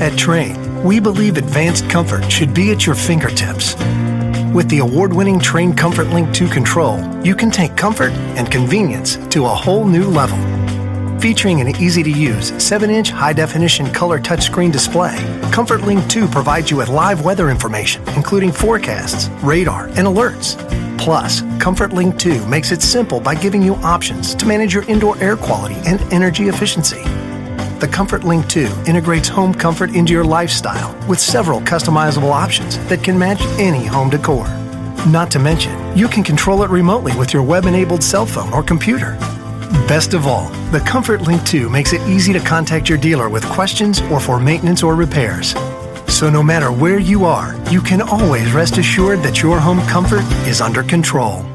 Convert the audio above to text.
At Trane, we believe advanced comfort should be at your fingertips. With the award-winning Trane Comfort Link 2 Control, you can take comfort and convenience to a whole new level. Featuring an easy-to-use 7-inch high-definition color touchscreen display, Comfort Link 2 provides you with live weather information, including forecasts, radar, and alerts. Plus, Comfort Link 2 makes it simple by giving you options to manage your indoor air quality and energy efficiency. The Comfort Link 2 integrates home comfort into your lifestyle with several customizable options that can match any home decor. Not to mention, you can control it remotely with your web-enabled cell phone or computer. Best of all, the Comfort Link 2 makes it easy to contact your dealer with questions or for maintenance or repairs. So no matter where you are, you can always rest assured that your home comfort is under control.